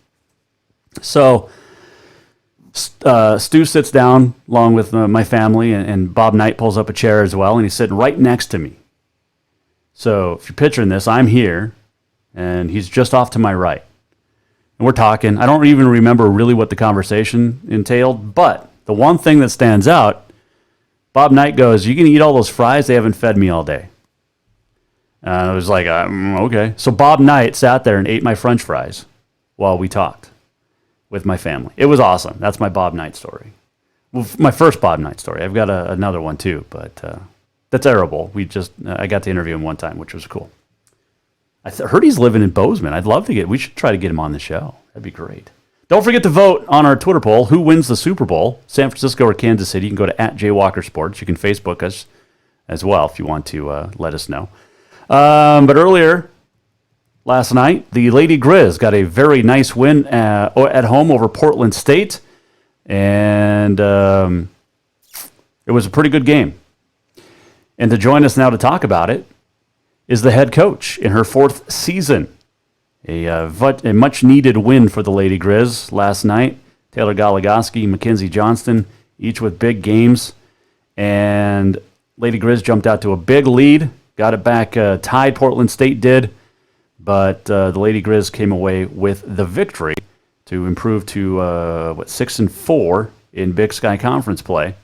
So Stu sits down along with my family, and Bob Knight pulls up a chair as well, and he's sitting right next to me. So if you're picturing this, I'm here, and he's just off to my right. And we're talking. I don't even remember really what the conversation entailed, but the one thing that stands out, Bob Knight goes, you can eat all those fries? They haven't fed me all day. I was like, okay. So Bob Knight sat there and ate my French fries while we talked with my family. It was awesome. That's my Bob Knight story. Well, my first Bob Knight story. I've got another one too, but that's terrible. I got to interview him one time, which was cool. I heard he's living in Bozeman. I'd love to we should try to get him on the show. That'd be great. Don't forget to vote on our Twitter poll. Who wins the Super Bowl, San Francisco or Kansas City? You can go to @JWalkerSports. You can Facebook us as well if you want to let us know. But earlier last night, the Lady Grizz got a very nice win at home over Portland State. And it was a pretty good game. And to join us now to talk about it is the head coach in her 4th season. A much-needed win for the Lady Grizz last night. Taylor Goligoski, Mackenzie Johnston, each with big games. And Lady Grizz jumped out to a big lead, got it back, tied Portland State did. But the Lady Grizz came away with the victory to improve to, 6-4 in Big Sky Conference play.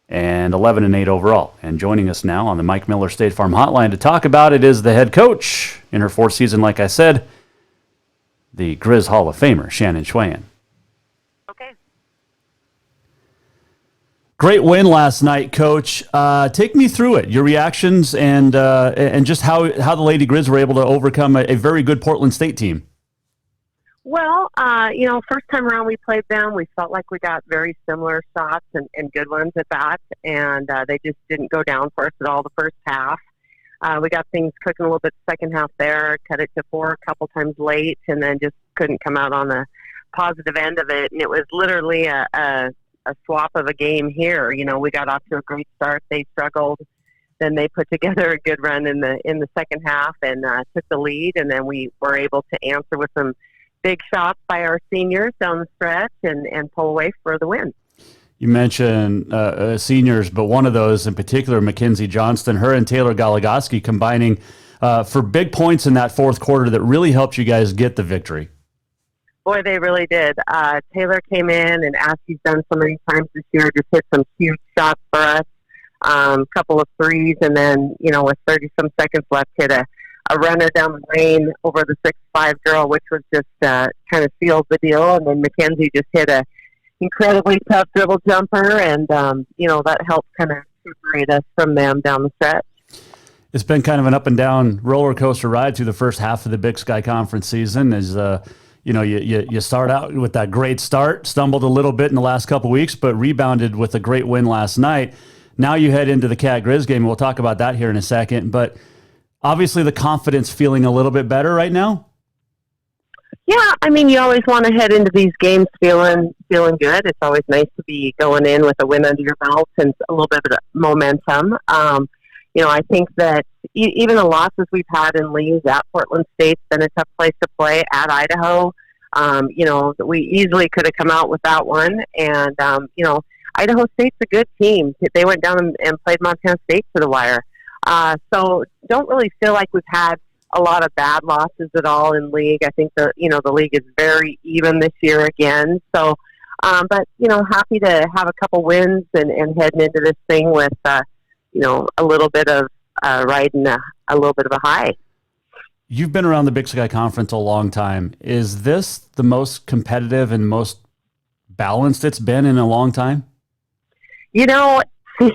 And 11-8 overall. And joining us now on the Mike Miller State Farm Hotline to talk about it is the head coach in her 4th season, like I said, the Grizz Hall of Famer, Shannon Schwayen. Okay. Great win last night, Coach. Take me through it, your reactions, and just how the Lady Grizz were able to overcome a very good Portland State team. Well, first time around we played them, we felt like we got very similar shots and good ones at that, and they just didn't go down for us at all the first half. We got things cooking a little bit the second half there, cut it to 4 a couple times late, and then just couldn't come out on the positive end of it. And it was literally a swap of a game here. We got off to a great start. They struggled. Then they put together a good run in the second half and took the lead, and then we were able to answer with some big shots by our seniors down the stretch and pull away for the win. You mentioned seniors, but one of those in particular, Mackenzie Johnston, her and Taylor Goligoski combining for big points in that 4th quarter that really helped you guys get the victory. Boy, they really did. Taylor came in, and as she's done so many times this year, just hit some huge shots for us, couple of threes, and then, with 30-some seconds left, hit a runner down the lane over the 6'5" girl, which was just kind of sealed the deal. And then Mackenzie just hit a incredibly tough dribble jumper, and, that helped kind of separate us from them down the stretch. It's been kind of an up and down roller coaster ride through the first half of the Big Sky Conference season. As you start out with that great start, stumbled a little bit in the last couple weeks, but rebounded with a great win last night. Now you head into the Cat Grizz game. We'll talk about that here in a second, but obviously the confidence feeling a little bit better right now. Yeah, you always want to head into these games feeling good. It's always nice to be going in with a win under your belt and a little bit of momentum. I think that even the losses we've had in leagues at Portland State's been a tough place to play. At Idaho, we easily could have come out with that one. And, Idaho State's a good team. They went down and played Montana State to the wire. So don't really feel like we've had a lot of bad losses at all in league. I think the league is very even this year again. So, but happy to have a couple wins and heading into this thing with, a little bit of riding a little bit of a high. You've been around the Big Sky Conference a long time. Is this the most competitive and most balanced it's been in a long time? It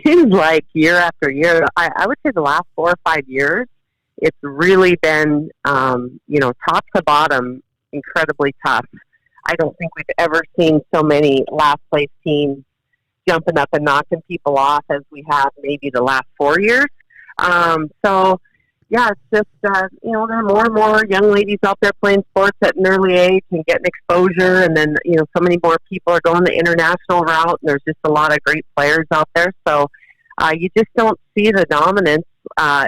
seems like year after year, I would say the last 4 or 5 years, it's really been, top to bottom, incredibly tough. I don't think we've ever seen so many last place teams jumping up and knocking people off as we have maybe the last 4 years. Yeah, it's just, there are more and more young ladies out there playing sports at an early age and getting exposure. And then, so many more people are going the international route, and there's just a lot of great players out there. So you just don't see the dominance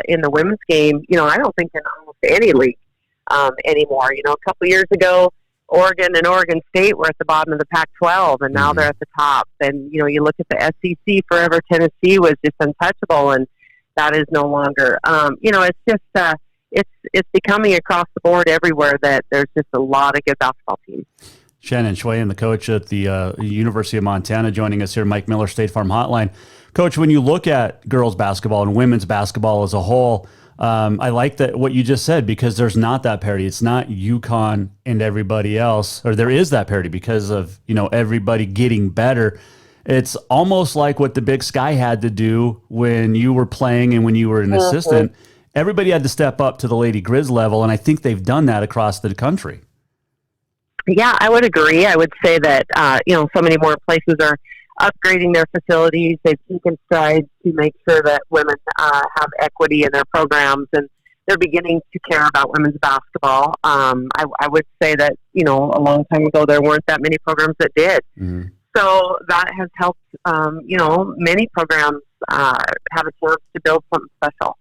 in the women's game, I don't think in almost any league anymore. A couple years ago, Oregon and Oregon State were at the bottom of the Pac-12, and now they're at the top. And, you look at the SEC, forever Tennessee was just untouchable, and that is no longer. It's just it's becoming across the board everywhere that there's just a lot of good basketball teams. Shannon Schwayen, the coach at the University of Montana, joining us here, Mike Miller State Farm Hotline. Coach, when you look at girls basketball and women's basketball as a whole, I like that what you just said, because there's not that parity. It's not UConn and everybody else, or there is that parity because of everybody getting better. It's almost like what the Big Sky had to do when you were playing and when you were an assistant. Everybody had to step up to the Lady Grizz level, and I think they've done that across the country. Yeah, I would agree. I would say that, so many more places are upgrading their facilities. They've taken strides to make sure that women have equity in their programs, and they're beginning to care about women's basketball. I would say that, a long time ago, there weren't that many programs that did. Mm-hmm. So that has helped, many programs have a chance to build something special.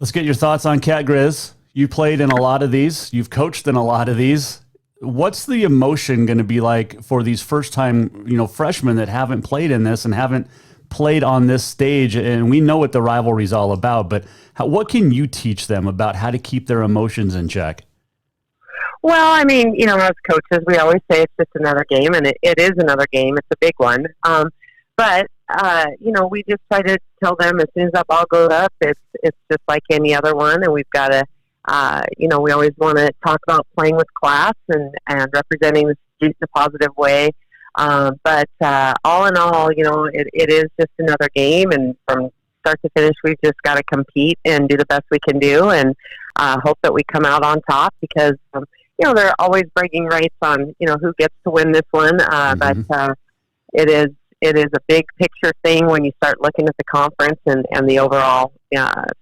Let's get your thoughts on Cat Grizz. You played in a lot of these. You've coached in a lot of these. What's the emotion going to be like for these first-time, freshmen that haven't played in this and haven't played on this stage? And we know what the rivalry is all about, but what can you teach them about how to keep their emotions in check? Well, I mean, as coaches, we always say it's just another game, and it is another game. It's a big one. But we just try to tell them as soon as that ball goes up, it's just like any other one, and we've got to, we always want to talk about playing with class and representing the student in a positive way. But all in all, it is just another game, and from start to finish, we've just got to compete and do the best we can do, and hope that we come out on top, because there are always bragging rights on who gets to win this one. But it is a big picture thing when you start looking at the conference and the overall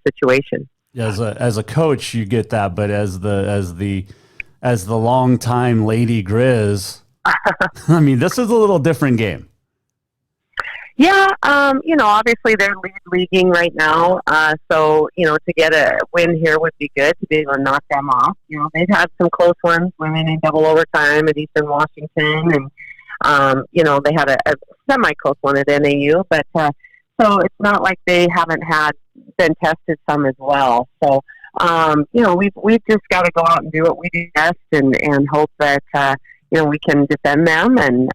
situation. As a coach, you get that, but as the longtime Lady Grizz, I mean, this is a little different game. Yeah, obviously they're leading right now, so to get a win here would be good, to be able to knock them off. They've had some close ones, winning in double overtime at Eastern Washington, and they had a semi-close one at NAU, but so it's not like they haven't been tested some as well. So we've just got to go out and do what we do best, and hope that we can defend them, and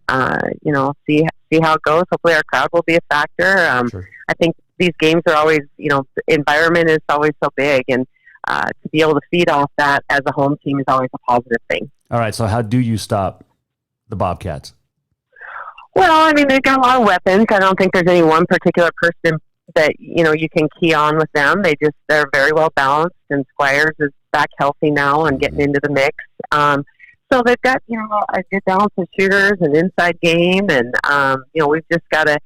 see how it goes. Hopefully our crowd will be a factor. Sure. I think these games are always, the environment is always so big, and to be able to feed off that as a home team is always a positive thing. All right, so how do you stop the Bobcats? Well, I mean, they've got a lot of weapons. I don't think there's any one particular person that, you can key on with them. They're very well balanced, and Squires is back healthy now and getting into the mix. So they've got, a good balance of shooters and inside game, and, we've just got to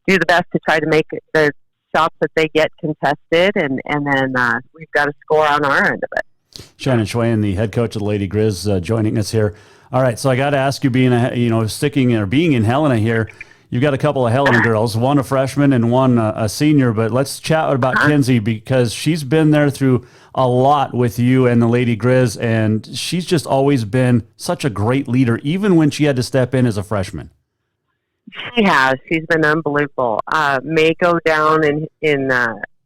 do the best to try to make the shots that they get contested, and then we've got to score on our end of it. Shannon Schwayen, the head coach of the Lady Grizz, joining us here. All right, so I got to ask you, being in Helena here, you've got a couple of Helena girls, one a freshman and one a senior, but let's chat about Kinsey, because she's been there through a lot with you and the Lady Grizz, and she's just always been such a great leader, even when she had to step in as a freshman. She has. She's been unbelievable. May go down in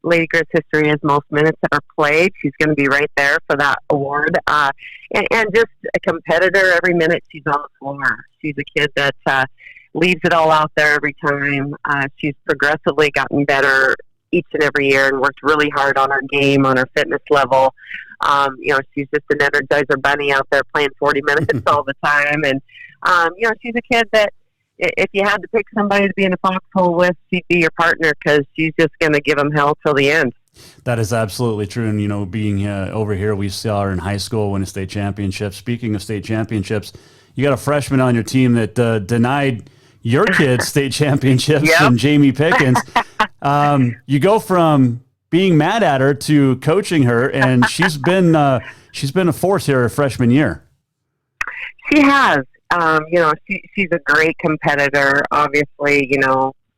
Lady Grizz history as most minutes ever played. She's going to be right there for that award. And just a competitor every minute she's on the floor. She's a kid that leaves it all out there every time. She's progressively gotten better each and every year, and worked really hard on her game, on her fitness level. She's just an Energizer bunny out there playing 40 minutes all the time. And, she's a kid that if you had to pick somebody to be in a foxhole with, she'd be your partner, because she's just going to give them hell till the end. That is absolutely true. And, being over here, we saw her in high school win a state championship. Speaking of state championships, you got a freshman on your team that denied your kids state championships, and Jamie Pickens. You go from being mad at her to coaching her, and she's been a force here her freshman year. She has. She's a great competitor. Obviously,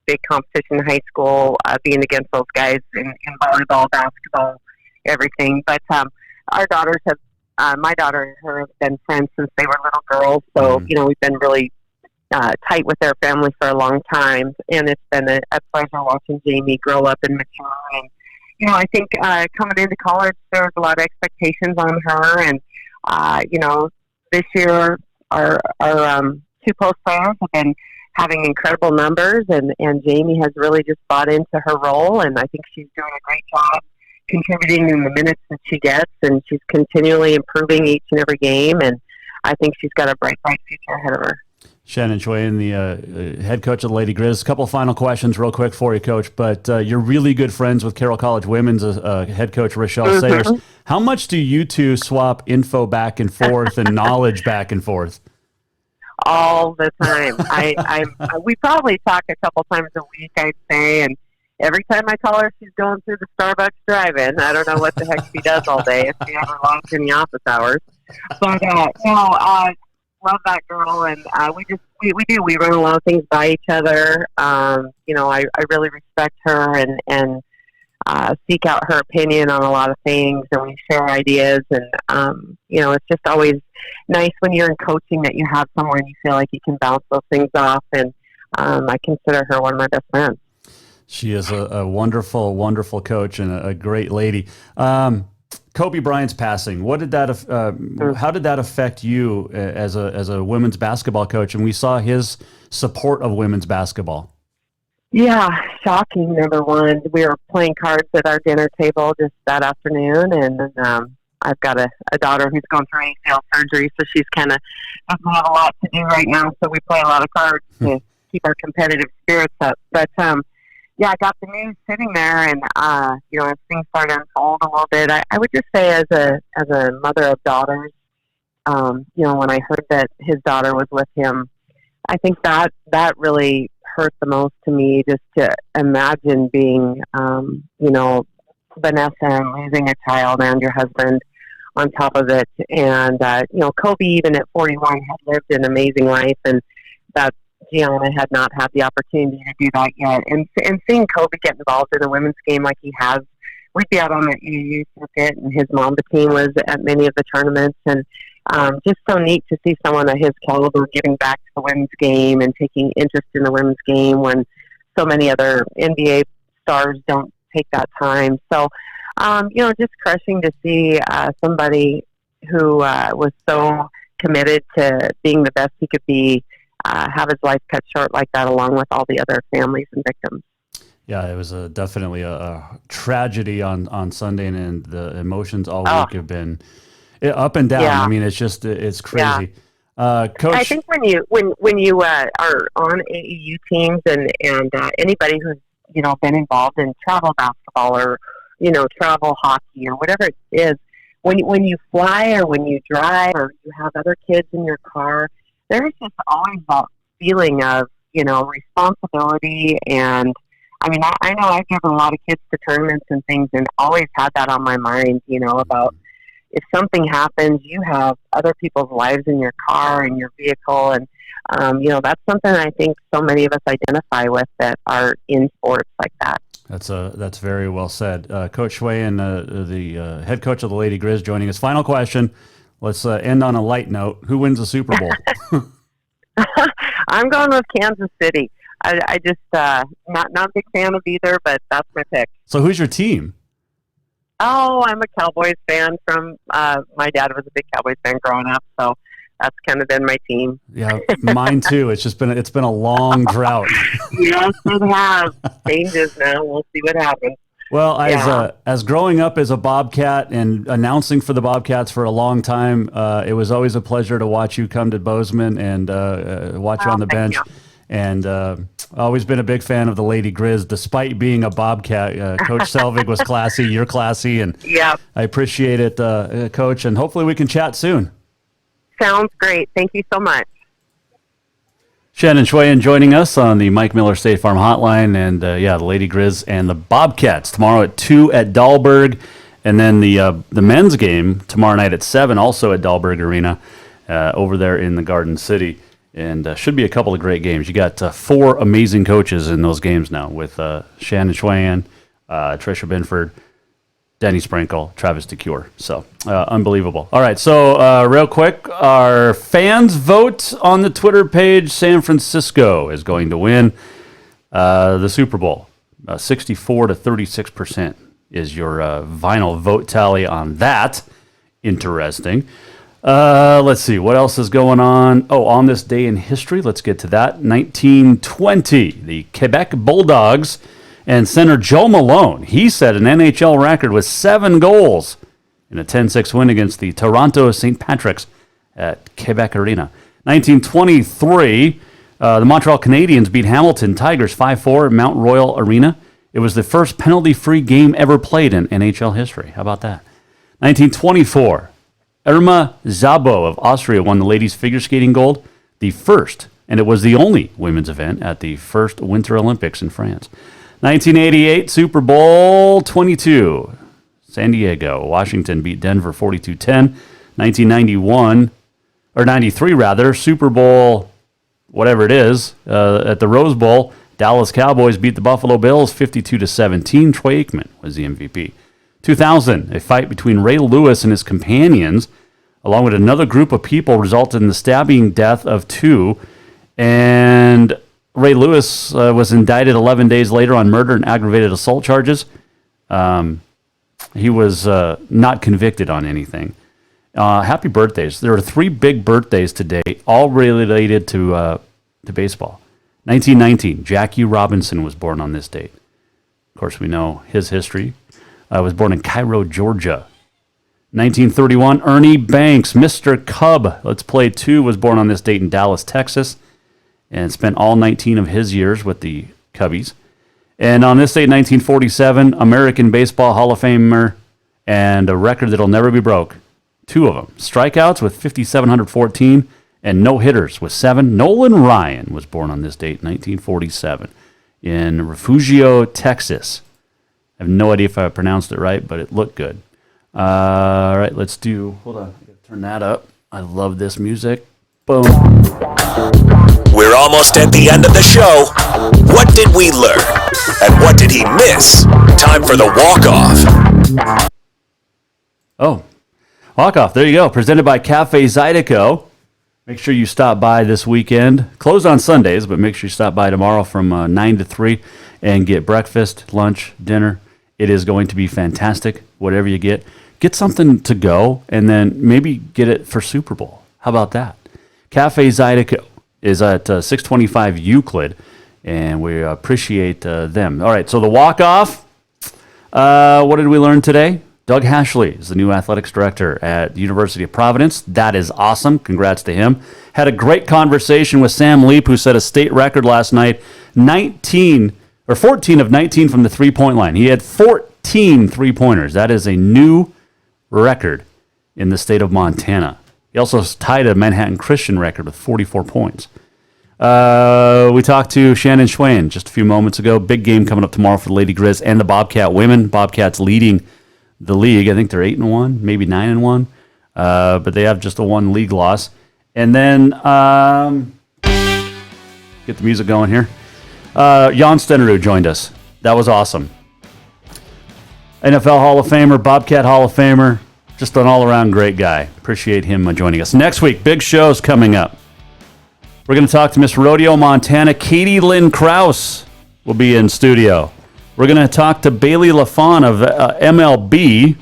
big competition in high school, being against those guys in volleyball, basketball, everything. But our daughters my daughter and her have been friends since they were little girls. So, we've been really tight with their family for a long time. And it's been a pleasure watching Jamie grow up and mature. And, I think coming into college, there was a lot of expectations on her. And, this year, our two post players have been having incredible numbers, and Jamie has really just bought into her role, and I think she's doing a great job contributing in the minutes that she gets, and she's continually improving each and every game, and I think she's got a bright future ahead of her. Shannon Chuen, the head coach of the Lady Grizz. A couple of final questions real quick for you, Coach. But you're really good friends with Carroll College Women's head coach, Rochelle Sayers. How much do you two swap info back and forth and knowledge back and forth? All the time. We probably talk a couple times a week, I'd say, and every time I call her, she's going through the Starbucks drive-in. I don't know what the heck she does all day, if she ever logs in the office hours. But, love that girl, and we run a lot of things by each other. I really respect her and seek out her opinion on a lot of things, and we share ideas, and it's just always nice when you're in coaching that you have someone you feel like you can bounce those things off, and I consider her one of my best friends. She is a wonderful, wonderful coach and a great lady. Kobe Bryant's passing. What did that? How did that affect you as a women's basketball coach? And we saw his support of women's basketball. Yeah, shocking. Number one, we were playing cards at our dinner table just that afternoon, and I've got a daughter who's going through ACL surgery, so she's kind of doesn't have a lot to do right now. So we play a lot of cards to keep our competitive spirits up. But I got the news sitting there, and as things started to unfold a little bit, I would just say as a mother of daughters, when I heard that his daughter was with him, I think that really hurt the most to me, just to imagine being, Vanessa and losing a child and your husband on top of it. And, Kobe, even at 41, had lived an amazing life, and that Gianna had not had the opportunity to do that yet. And seeing Kobe get involved in a women's game like he has, we'd be out on the EU circuit, and his mom, the team, was at many of the tournaments, and just so neat to see someone of his caliber giving back to the women's game and taking interest in the women's game when so many other NBA stars don't take that time. So, just crushing to see somebody who was so committed to being the best he could be have his life cut short like that, along with all the other families and victims. Yeah, it was definitely a tragedy on Sunday, and the emotions all week have been up and down. Yeah. I mean, it's crazy. Yeah. Coach, I think when you are on AAU teams and anybody who's been involved in travel basketball or travel hockey or whatever it is, when you fly or when you drive or you have other kids in your car, there's just always that feeling of responsibility. And I mean, I know I've given a lot of kids to tournaments and things, and always had that on my mind. About if something happens, you have other people's lives in your car and your vehicle, and that's something I think so many of us identify with that are in sports like that. That's very well said. Coach Chuen, the head coach of the Lady Grizz, joining us. Final question. Let's end on a light note. Who wins the Super Bowl? I'm going with Kansas City. I just not a big fan of either, but that's my pick. So who's your team? Oh, I'm a Cowboys fan from my dad was a big Cowboys fan growing up, so that's kind of been my team. Yeah, mine too. It's been a long drought. Yes, it has. Changes now. We'll see what happens. Well, as growing up as a Bobcat and announcing for the Bobcats for a long time, it was always a pleasure to watch you come to Bozeman and watch you on the bench. You. And always been a big fan of the Lady Grizz, despite being a Bobcat. Coach Selvig was classy. You're classy, and I appreciate it, Coach. And hopefully we can chat soon. Sounds great. Thank you so much. Shannon Chuen joining us on the Mike Miller State Farm Hotline, and the Lady Grizz and the Bobcats tomorrow at 2 at Dahlberg, and then the men's game tomorrow night at 7, also at Dahlberg Arena, over there in the Garden City, and should be a couple of great games. You got 4 amazing coaches in those games now with Shannon Chuen, Tricia Binford, Denny Sprinkle, Travis DeCure. So, unbelievable. All right, so real quick, our fans vote on the Twitter page. San Francisco is going to win the Super Bowl. 64 to 36% is your vinyl vote tally on that. Interesting. Let's see, what else is going on? Oh, on this day in history, let's get to that. 1920, the Quebec Bulldogs and center Joe Malone, he set an NHL record with 7 goals in a 10-6 win against the Toronto St. Patrick's at Quebec Arena. 1923, the Montreal Canadiens beat Hamilton Tigers 5-4 at Mount Royal Arena. It was the first penalty-free game ever played in NHL history. How about that? 1924, Irma Szabo of Austria won the ladies figure skating gold, the first, and it was the only women's event at the first Winter Olympics in France. 1988, Super Bowl 22. San Diego, Washington beat Denver 42-10. 1991, or 93 rather, Super Bowl, whatever it is, at the Rose Bowl, Dallas Cowboys beat the Buffalo Bills 52-17. Troy Aikman was the MVP. 2000, a fight between Ray Lewis and his companions, along with another group of people, resulted in the stabbing death of two. And Ray Lewis was indicted 11 days later on murder and aggravated assault charges. He was not convicted on anything. Happy birthdays. There are 3 big birthdays today, all related to baseball. 1919, Jackie Robinson was born on this date. Of course, we know his history. Was born in Cairo, Georgia. 1931, Ernie Banks, Mr. Cub, Let's Play 2, was born on this date in Dallas, Texas, and spent all 19 of his years with the Cubbies. And on this date, 1947, American Baseball Hall of Famer, and a record that'll never be broke. 2 of them. Strikeouts with 5,714, and no-hitters with 7. Nolan Ryan was born on this date, 1947, in Refugio, Texas. I have no idea if I pronounced it right, but it looked good. All right, let's do... Hold on. I gotta turn that up. I love this music. Boom. We're almost at the end of the show. What did we learn? And what did he miss? Time for the walk-off. Oh, walk-off. There you go. Presented by Cafe Zydeco. Make sure you stop by this weekend. Closed on Sundays, but make sure you stop by tomorrow from 9 to 3 and get breakfast, lunch, dinner. It is going to be fantastic, whatever you get. Get something to go, and then maybe get it for Super Bowl. How about that? Cafe Zydeco is at 625 Euclid, and we appreciate them. All right, so the walk-off, what did we learn today? Doug Hashley is the new athletics director at the University of Providence. That is awesome. Congrats to him. Had a great conversation with Sam Leap, who set a state record last night, 14 of 19 from the three-point line. He had 14 three-pointers. That is a new record in the state of Montana. He also tied a Manhattan Christian record with 44 points. We talked to Shannon Schwain just a few moments ago. Big game coming up tomorrow for the Lady Grizz and the Bobcat women. Bobcats leading the league. I think they're 8-1, maybe 9-1, but they have just a 1 league loss. And then get the music going here. Jan Stenerud joined us. That was awesome. NFL Hall of Famer, Bobcat Hall of Famer, just an all-around great guy. Appreciate him joining us. Next week, big shows coming up. We're going to talk to Miss Rodeo, Montana. Katie Lynn Krause will be in studio. We're going to talk to Bailey LaFawn of MLB.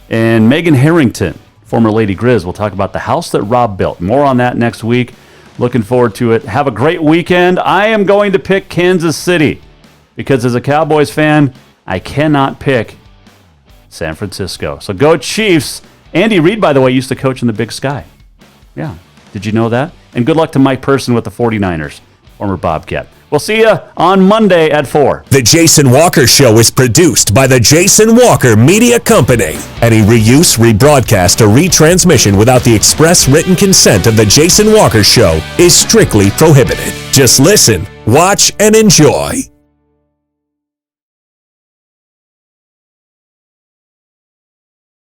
And Megan Harrington, former Lady Grizz, will talk about the house that Rob built. More on that next week. Looking forward to it. Have a great weekend. I am going to pick Kansas City because as a Cowboys fan, I cannot pick San Francisco. So go Chiefs. Andy Reid, by the way, used to coach in the Big Sky. Yeah. Did you know that? And good luck to Mike Person with the 49ers, former Bobcat. We'll see you on Monday at 4. The Jason Walker Show is produced by the Jason Walker Media Company. Any reuse, rebroadcast, or retransmission without the express written consent of the Jason Walker Show is strictly prohibited. Just listen, watch, and enjoy.